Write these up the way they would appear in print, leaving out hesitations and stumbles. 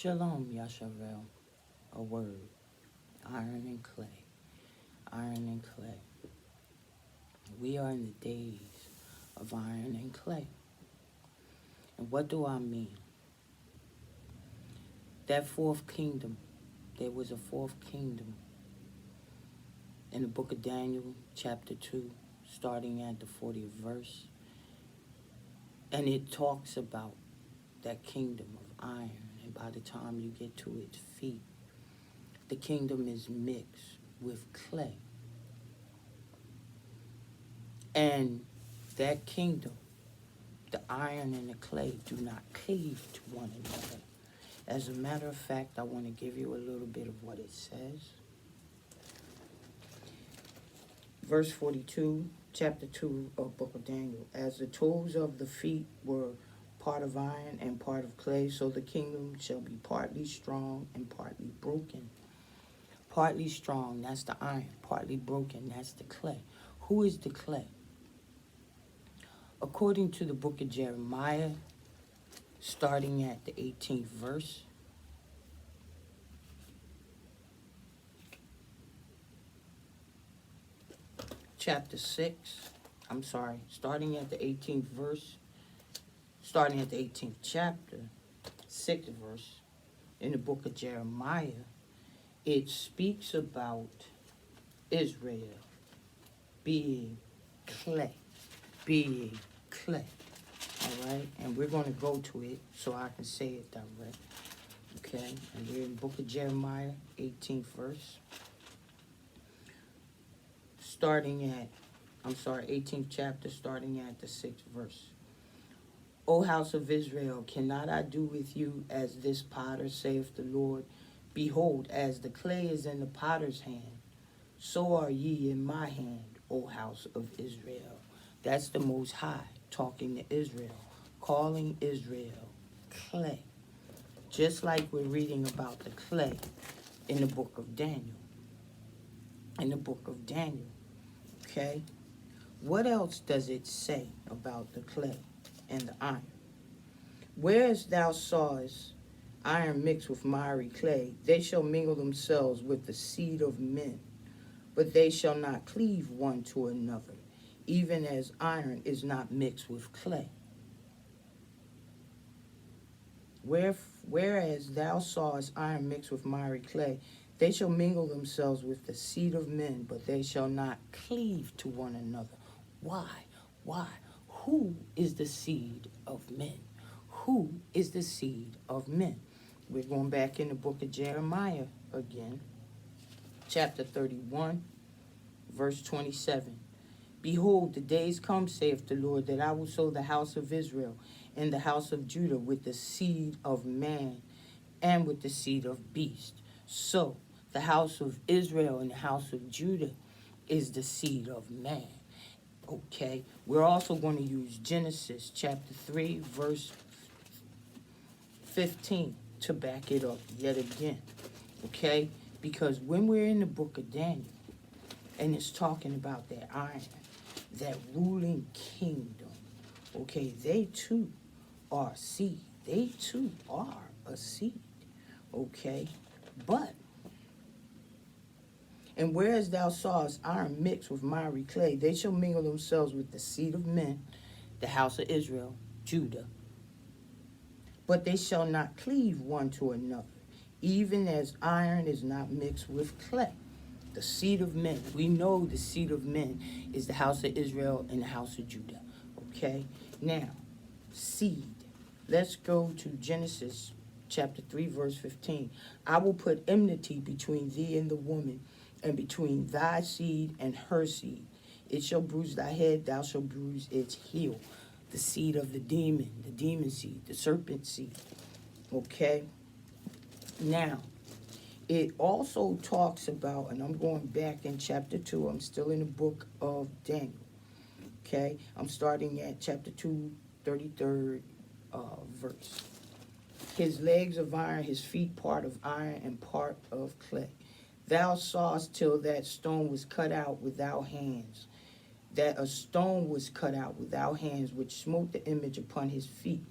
Shalom, Yashavel, a word. Iron and clay, iron and clay. We are in the days of iron and clay. And what do I mean? That fourth kingdom, there was a fourth kingdom in the book of Daniel, chapter 2, starting at the 40th verse. And it talks about that kingdom of iron. And by the time you get to its feet, the kingdom is mixed with clay. And that kingdom, the iron and the clay, do not cleave to one another. As a matter of fact, I want to give you a little bit of what it says. Verse 42, chapter 2 of Book of Daniel. As the toes of the feet were part of iron and part of clay, so the kingdom shall be partly strong and partly broken. Partly strong, that's the iron. Partly broken, that's the clay. Who is the clay? According to the book of Jeremiah, starting at the 18th verse, chapter 6, starting at the 18th verse, starting at the 18th chapter, 6th verse, in the book of Jeremiah, it speaks about Israel being clay, all right? And we're going to go to it so I can say it direct, okay? And we're in the book of Jeremiah, 18th verse, 18th chapter, starting at the 6th verse. O house of Israel, cannot I do with you as this potter, saith the Lord? Behold, as the clay is in the potter's hand, so are ye in my hand, O house of Israel. That's the Most High talking to Israel, calling Israel clay. Just like we're reading about the clay in the book of Daniel. Okay? What else does it say about the clay and the iron? Whereas thou sawest iron mixed with miry clay, they shall mingle themselves with the seed of men, but they shall not cleave one to another, even as iron is not mixed with clay. Whereas thou sawest iron mixed with miry clay, they shall mingle themselves with the seed of men, but they shall not cleave to one another. Why? Who is the seed of men? Who is the seed of men? We're going back in the book of Jeremiah again, chapter 31, verse 27. Behold, the days come, saith the Lord, that I will sow the house of Israel and the house of Judah with the seed of man and with the seed of beast. So, the house of Israel and the house of Judah is the seed of man. Okay, we're also going to use Genesis chapter 3, verse 15 to back it up yet again. Okay, because when we're in the book of Daniel and it's talking about that iron, that ruling kingdom, okay, they too are seed. They too are a seed, okay? But, and whereas thou sawest iron mixed with miry clay, they shall mingle themselves with the seed of men, the house of Israel, Judah. But they shall not cleave one to another, even as iron is not mixed with clay. The seed of men. We know the seed of men is the house of Israel and the house of Judah. Okay? Now, seed. Let's go to Genesis chapter 3, verse 15. I will put enmity between thee and the woman, and between thy seed and her seed. It shall bruise thy head, thou shalt bruise its heel. The seed of the demon seed, the serpent seed. Okay? Now, it also talks about, and I'm going back in chapter 2, I'm still in the book of Daniel. Okay? I'm starting at chapter 2, 33rd verse. His legs of iron, his feet part of iron and part of clay. Thou sawest till that stone was cut out without hands, that a stone was cut out without hands, which smote the image upon his feet.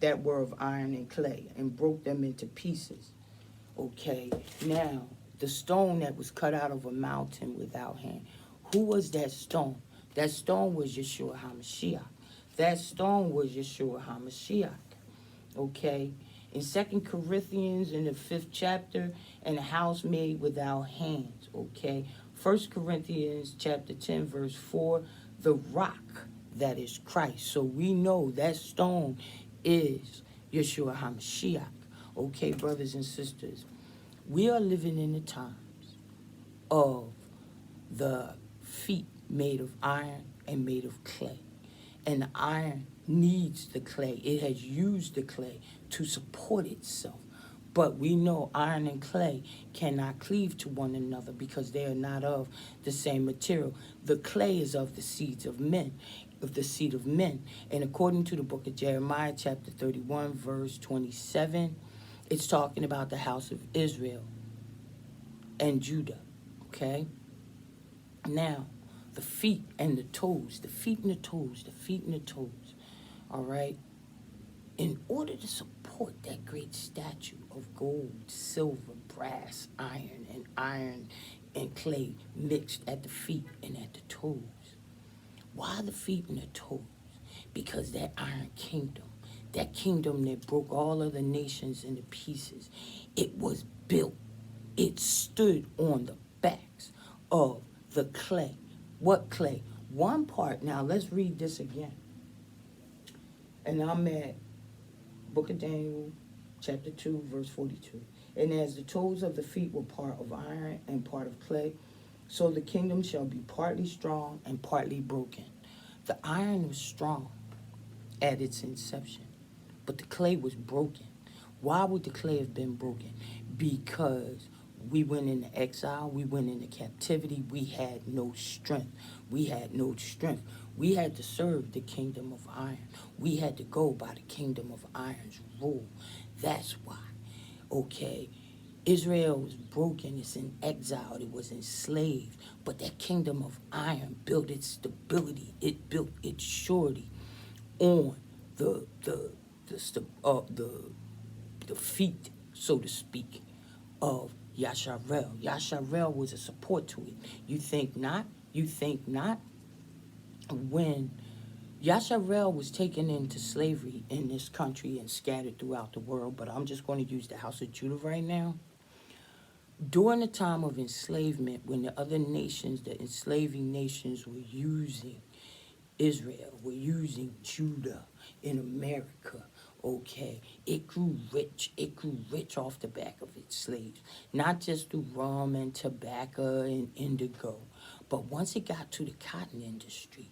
that were of iron and clay, and broke them into pieces. Okay, now the stone that was cut out of a mountain without hand. Who was that stone? That stone was Yeshua HaMashiach. That stone was Yeshua HaMashiach. Okay, in 2 Corinthians in the 5th chapter, and a house made without hands. Okay, 1 Corinthians chapter 10 verse 4, the rock that is Christ. So we know that stone is Yeshua HaMashiach. Okay, brothers and sisters, we are living in the times of the feet made of iron and made of clay. And the iron needs the clay. It has used the clay to support itself. But we know iron and clay cannot cleave to one another because they are not of the same material. The clay is of the seeds of men, of the seed of men. And according to the book of Jeremiah, chapter 31, verse 27, it's talking about the house of Israel and Judah. Okay? Now, the feet and the toes, the feet and the toes, the feet and the toes, all right? In order to support that great statue of gold, silver, brass, iron and clay mixed at the feet and at the toes. Why the feet and the toes? Because that iron kingdom, that kingdom that broke all other nations into pieces, it was built. It stood on the backs of the clay. What clay? One part. Now let's read this again. And I'm at Book of Daniel, chapter 2, verse 42. And as the toes of the feet were part of iron and part of clay, so the kingdom shall be partly strong and partly broken. The iron was strong at its inception, but the clay was broken. Why would the clay have been broken? Because we went into exile, we went into captivity, we had no strength. We had no strength. We had to serve the kingdom of iron. We had to go by the kingdom of iron's rule. That's why. Okay, Israel was broken, it's in exile, it was enslaved, but that kingdom of iron built its stability, it built its surety on the feet, so to speak, of Yasharel. Yasharel was a support to it. You think not? You think not? When Yasharel was taken into slavery in this country and scattered throughout the world, but I'm just going to use the house of Judah right now. During the time of enslavement, when the other nations, the enslaving nations, were using Israel, were using Judah in America, okay, it grew rich. It grew rich off the back of its slaves, not just through rum and tobacco and indigo, but once it got to the cotton industry,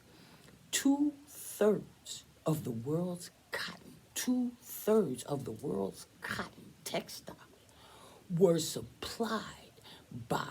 2/3 of the world's cotton, 2/3 of the world's cotton textiles were supplied by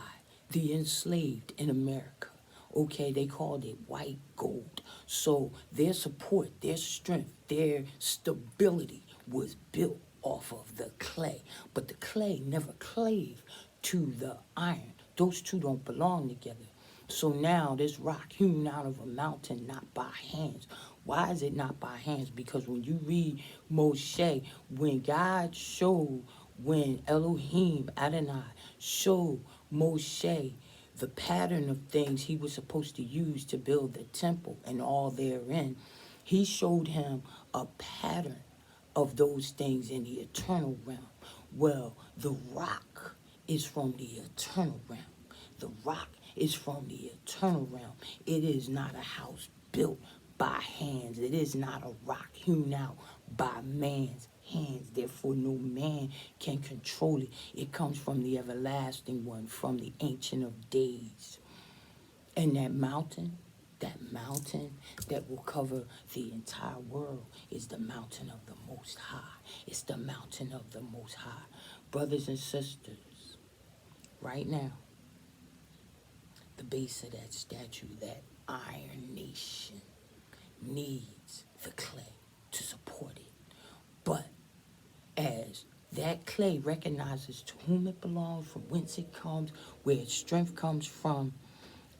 the enslaved in America. Okay, they called it white gold. So their support, their strength, their stability was built off of the clay. But the clay never clave to the iron. Those two don't belong together. So now this rock hewn out of a mountain, not by hands. Why is it not by hands? Because when you read Moshe, when God showed, when Elohim, Adonai, showed Moshe the pattern of things he was supposed to use to build the temple and all therein, he showed him a pattern of those things in the eternal realm. Well, the rock is from the eternal realm. The rock is from the eternal realm. It is not a house built by hands. It is not a rock hewn out by man's hands. Therefore, no man can control it. It comes from the everlasting one, from the Ancient of Days. And that mountain that will cover the entire world is the mountain of the Most High. It's the mountain of the Most High. Brothers and sisters, right now, the base of that statue, that iron nation, needs the clay to support it. But as that clay recognizes to whom it belongs, from whence it comes, where its strength comes from,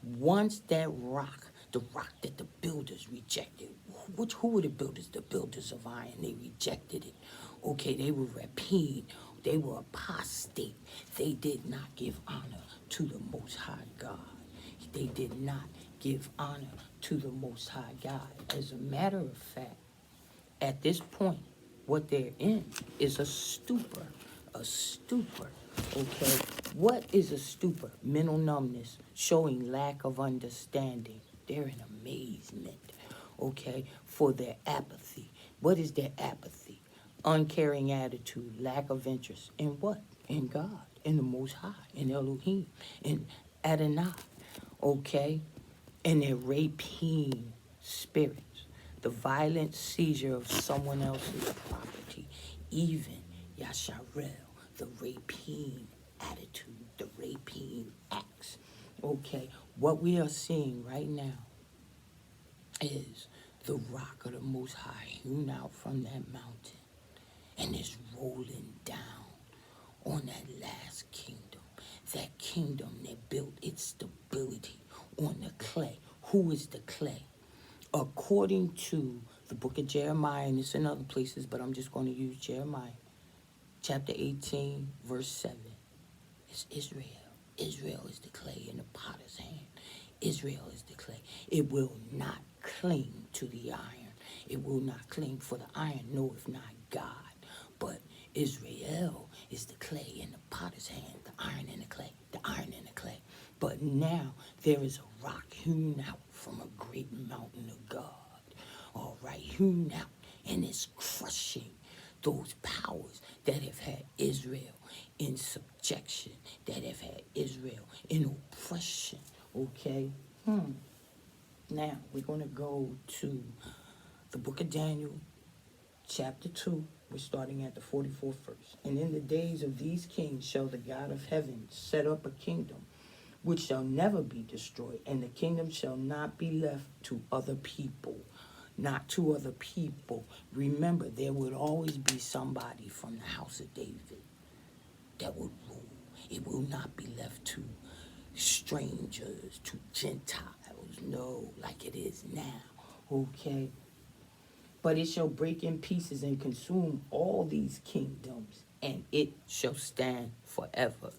once that rock the rock that the builders rejected. Who were the builders? The builders of iron. They rejected it. Okay, they were rapine. They were apostate. They did not give honor to the Most High God. They did not give honor to the Most High God. As a matter of fact, at this point, what they're in is a stupor. A stupor. Okay? What is a stupor? Mental numbness, showing lack of understanding. They're in amazement. Okay? For their apathy. What is their apathy? Uncaring attitude, lack of interest. In what? In God, in the Most High, in Elohim, in Adonai. Okay? And their rapine spirits. The violent seizure of someone else's property. Even Yasharel, the rapine attitude, the rapine acts. Okay? What we are seeing right now is the rock of the Most High hewn out from that mountain and is rolling down on that last kingdom. That kingdom that built its stability on the clay. Who is the clay? According to the book of Jeremiah, and it's in other places, but I'm just going to use Jeremiah, chapter 18, verse 7. It's Israel. Israel is the clay in the potter's hand. Israel is the clay. It will not cling to the iron. It will not cling, for the iron knoweth not God. But Israel is the clay in the potter's hand, the iron in the clay, the iron in the clay. But now there is a rock hewn out from a great mountain of God. All right, hewn out, and it's crushing those powers that have had Israel in subjection, that have had Israel in oppression. Okay? Now, we're going to go to the book of Daniel, chapter 2. We're starting at the 44th verse. And in the days of these kings shall the God of heaven set up a kingdom which shall never be destroyed, and the kingdom shall not be left to other people. Not to other people. Remember, there would always be somebody from the house of David that would rule. It will not be left to strangers, to Gentiles. No, like it is now. Okay? But it shall break in pieces and consume all these kingdoms, and it shall stand forever.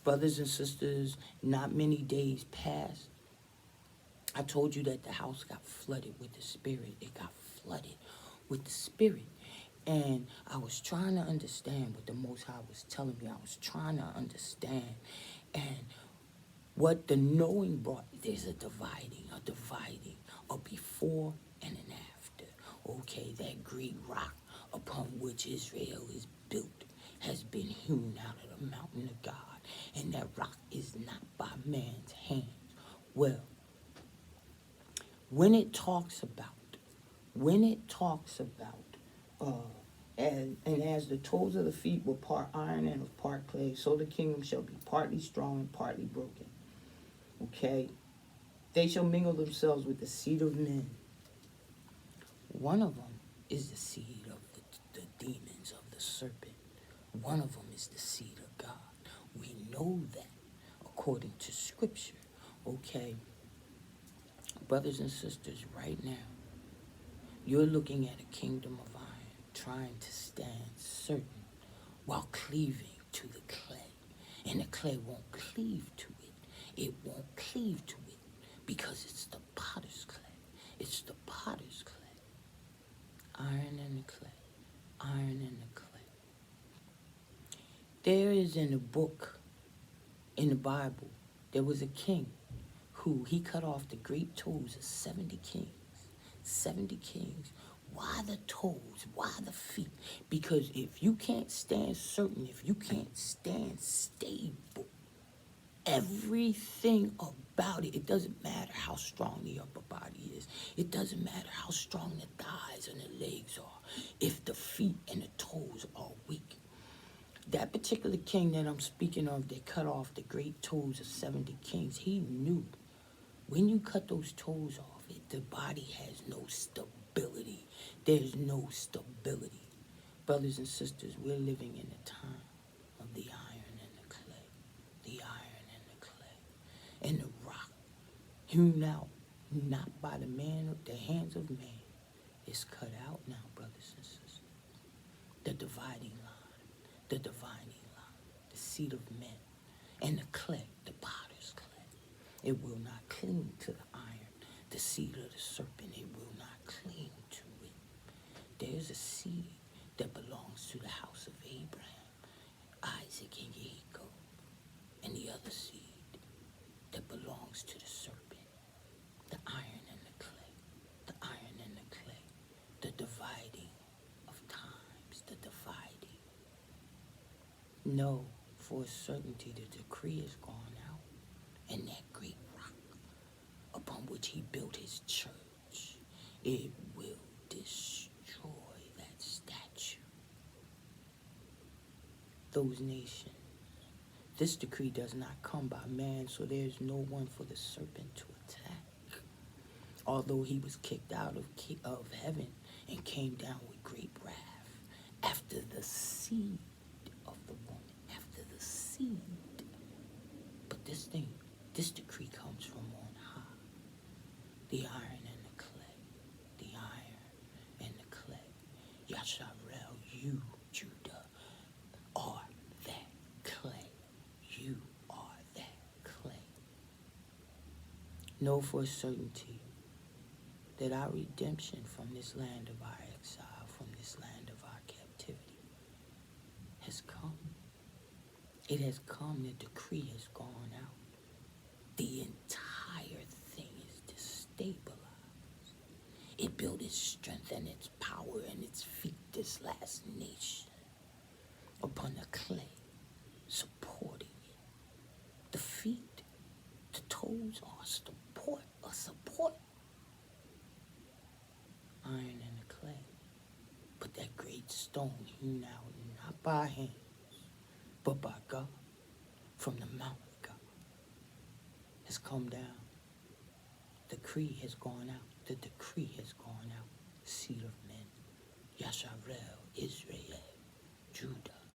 Brothers and sisters, not many days passed. I told you that the house got flooded with the Spirit. It got flooded with the Spirit. And I was trying to understand what the Most High was telling me. I was trying to understand. And what the knowing brought, there's a dividing, a before and an after. Okay, that great rock upon which Israel is built has been hewn out of the mountain of God. And that rock is not by man's hands. Well, when it talks about, and as the toes of the feet were part iron and of part clay, so the kingdom shall be partly strong and partly broken. Okay? They shall mingle themselves with the seed of men. One of them is the seed of the demons of the serpent. One of them is the seed of God. We know that according to Scripture. Okay? Brothers and sisters, right now, you're looking at a kingdom of iron trying to stand certain while cleaving to the clay. And the clay won't cleave to it. It won't cleave to it because it's the potter's clay. It's the potter's clay. Iron and the clay. Iron and the clay. There is in a book, in the Bible, there was a king who he cut off the great toes of 70 kings. 70 kings. Why the toes? Why the feet? Because if you can't stand certain, if you can't stand stable, everything about it, it doesn't matter how strong the upper body is. It doesn't matter how strong the thighs and the legs are. If the feet and the toes are weak. That particular king that I'm speaking of, that cut off the great toes of 70 kings, he knew when you cut those toes off, the body has no stability. There's no stability. Brothers and sisters, we're living in a time of the iron and the clay. The iron and the clay. And the rock hewn out not by the hands of man, is cut out now, brothers and sisters. The dividing line, the dividing line, the seed of men, and the clay, the potter's clay. It will not cling to the iron. The seed of the serpent, it will not cling to it. There's a seed that belongs to the house of Abraham, Isaac, and Jacob, and the other seed that belongs to the serpent, the iron and the clay, the iron and the clay, the dividing of times, the dividing. Know for a certainty the decree is gone out, and that great rock upon which he built his church, it will destroy that statue. Those nations. This decree does not come by man, so there is no one for the serpent to attack. Although he was kicked out of heaven and came down with great wrath after the seed of the woman, after the seed. But this decree comes from on high. The iron and the clay, the iron and the clay. Yasharel, you, Judah, are that clay. You are that clay. Know for a certainty that our redemption from this land of our exile, from this land of our captivity, has come. It has come. The decree has gone out. The entire thing is destabilized. It built its strength and its power and its feet, this last nation, upon the clay, supporting it. The feet, the toes are a support. Iron and the clay. But that great stone hewn out, not by hands, but by God, from the mouth of God, has come down. The decree has gone out. The decree has gone out. Seed of men. Yasharel, Israel.